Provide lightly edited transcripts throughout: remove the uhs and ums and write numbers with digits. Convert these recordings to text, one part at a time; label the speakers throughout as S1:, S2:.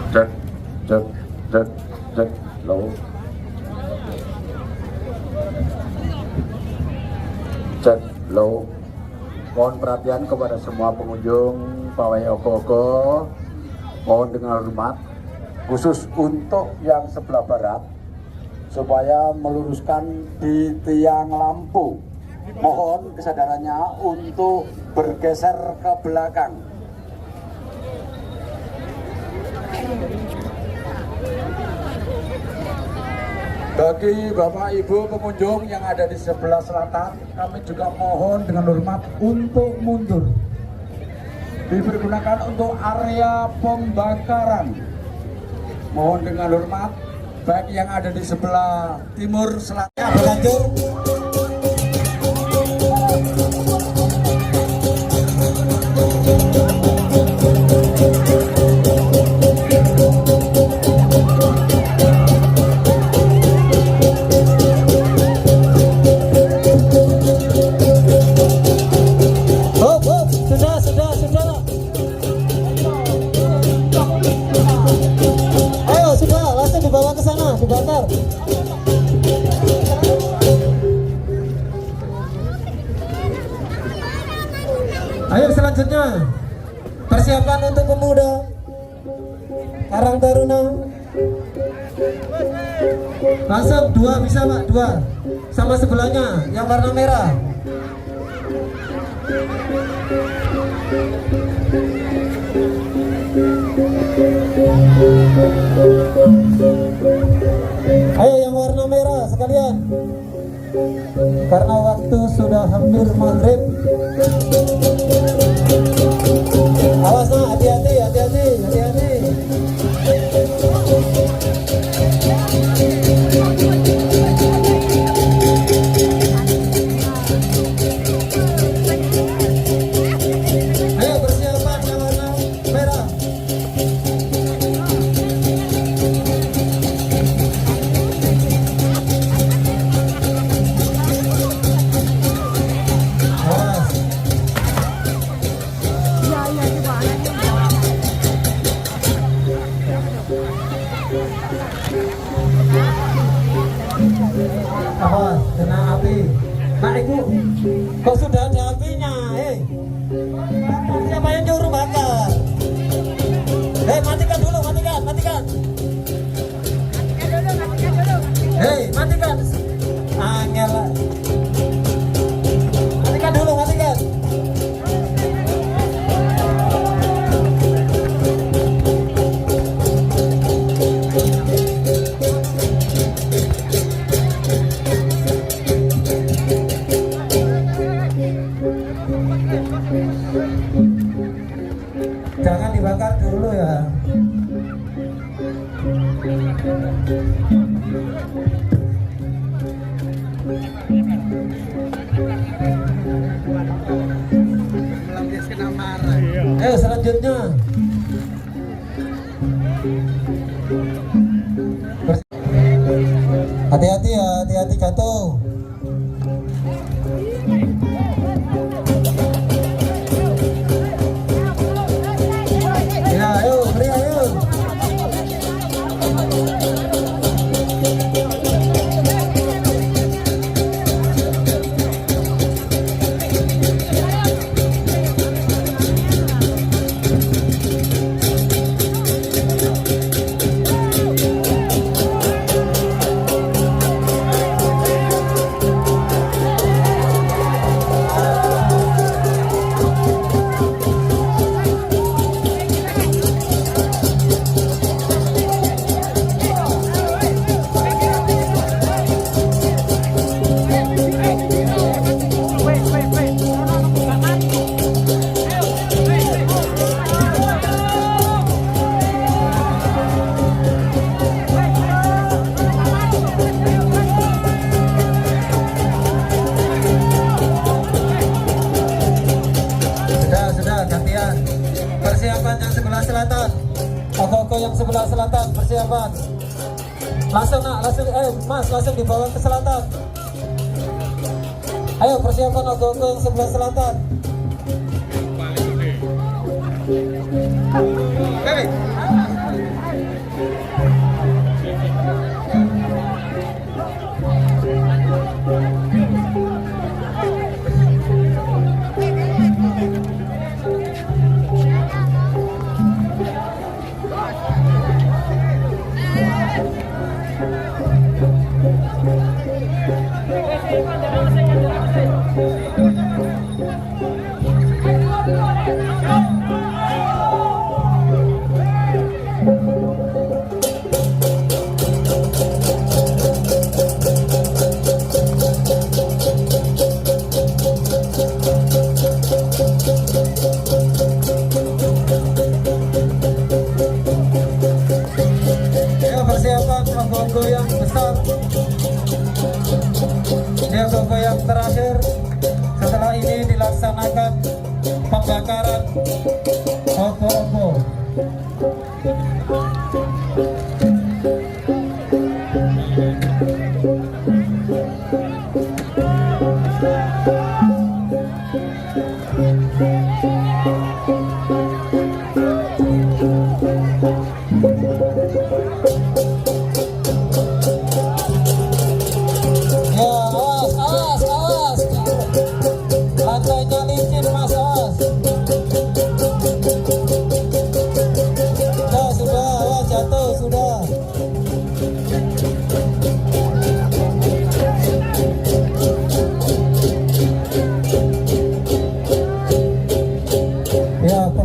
S1: Cek, cek, cek, cek, low. Cek, low. Mohon perhatian kepada semua pengunjung pawai Ogo-Ogo. Mohon dengan hormat, khusus untuk yang sebelah barat, supaya meluruskan di tiang lampu. Mohon kesadarannya untuk bergeser ke belakang. Bagi Bapak Ibu pengunjung yang ada di sebelah selatan, kami juga mohon dengan hormat untuk mundur. Dipergunakan untuk area pembakaran. Mohon dengan hormat, baik yang ada di sebelah timur selatan. Berlanjut. Ayo selanjutnya, persiapan untuk pemuda Karang Taruna. Langsung dua bisa Pak, dua sama sebelahnya yang warna merah. Ayo yang warna merah sekalian, karena waktu sudah hampir maghrib. Awas nah, hati-hati, hati-hati, hati-hati. Ayo persiapan yang warna merah. Awas, kena api. Nah Ibu, kok sudah ada apinya? Siapa yang nyuruh bakar? Matikan dulu, matikan, matikan. Matikan. Angel. Matikan dulu, matikan. Jangan dibakar dulu ya. Ayo selanjutnya. Hati-hati ya, hati-hati jatuh. Yang sebelah selatan persiapan. Langsung nak, langsung Mas, langsung dibawa ke selatan. Ayo persiapan Ogo-Ogo yang sebelah selatan.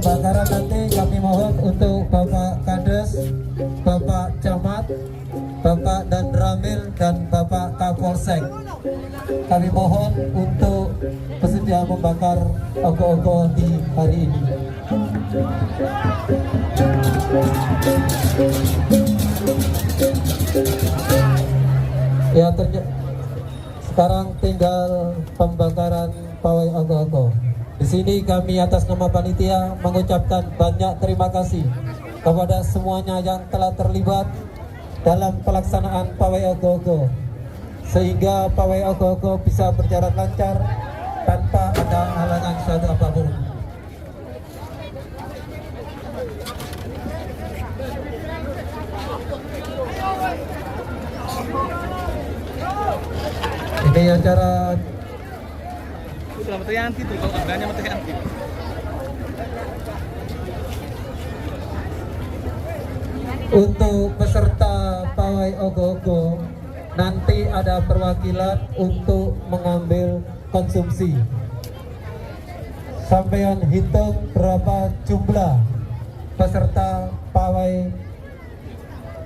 S2: pembakaran nanti kami mohon untuk Bapak Kades, Bapak Camat, Bapak dan Ramil dan Bapak Kapolsek. Kami mohon untuk bersedia membakar ogoh-ogoh di hari ini. Ya, sekarang tinggal pembakaran pawai ogoh-ogoh. Di sini kami atas nama panitia mengucapkan banyak terima kasih kepada semuanya yang telah terlibat dalam pelaksanaan pawai ogoh-ogoh, sehingga pawai ogoh-ogoh bisa berjalan lancar tanpa ada halangan suatu apapun. Ini acara untuk peserta pawai ogoh-ogoh. Nanti ada perwakilan untuk mengambil konsumsi. Sampean hitung berapa jumlah peserta pawai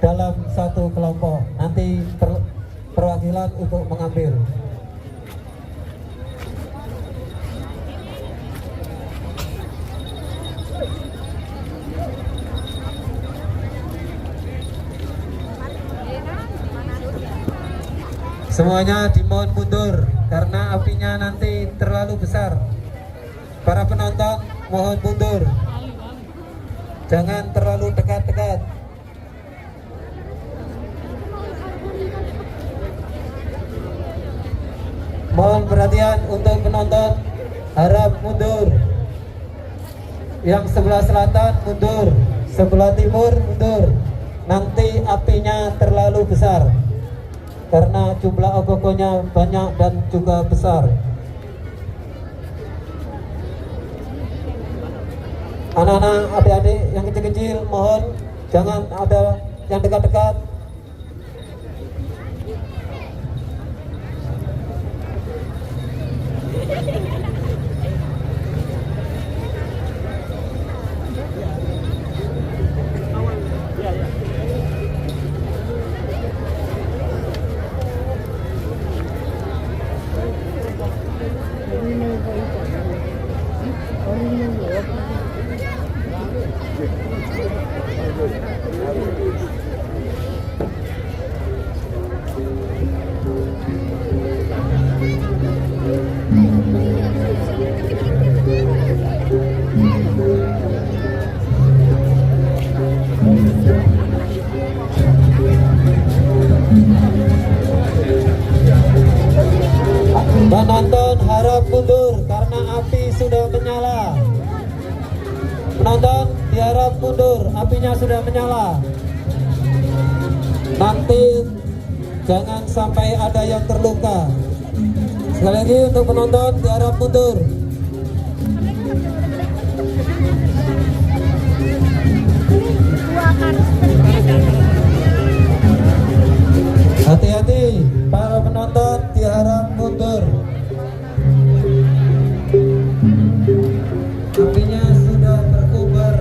S2: dalam satu kelompok. Nanti perwakilan untuk mengambil. Semuanya dimohon mundur karena apinya nanti terlalu besar. Para penonton mohon mundur, jangan terlalu dekat-dekat. Mohon perhatian untuk penonton, harap mundur. Yang sebelah selatan mundur, sebelah timur mundur. Nanti apinya terlalu besar karena jumlah ogoh-ogohnya banyak dan juga besar. Anak-anak, adik-adik yang kecil-kecil mohon jangan ada yang dekat-dekat. Penonton harap mundur karena api sudah menyala. Penonton diharap mundur, apinya sudah menyala. Nanti jangan sampai ada yang terluka. Sekali lagi untuk penonton diharap mundur. Hati-hati, para penonton diharap mundur. Apinya sudah berkobar.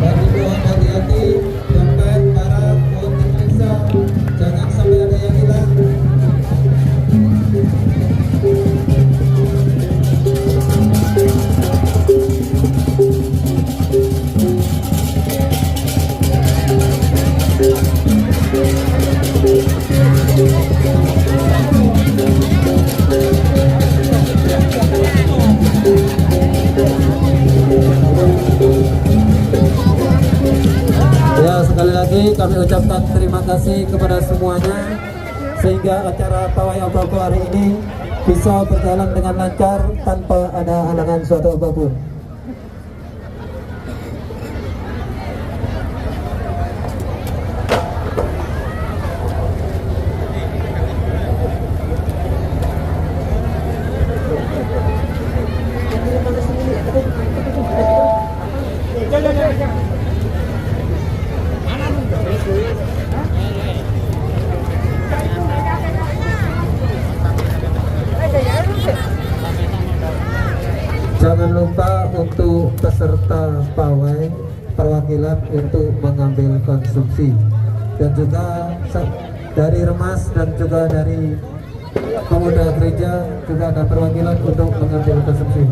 S2: Bagi mohon hati-hati, dompet, barang mohon diperiksa, jangan sampai ada yang hilang. Ya, sekali lagi kami ucapkan terima kasih kepada semuanya sehingga acara pawai ogoh-ogoh hari ini bisa berjalan dengan lancar tanpa ada halangan suatu apapun. untuk peserta pawai perwakilan untuk mengambil konsumsi, dan juga dari Remas dan juga dari pemuda gereja juga ada perwakilan untuk mengambil konsumsi.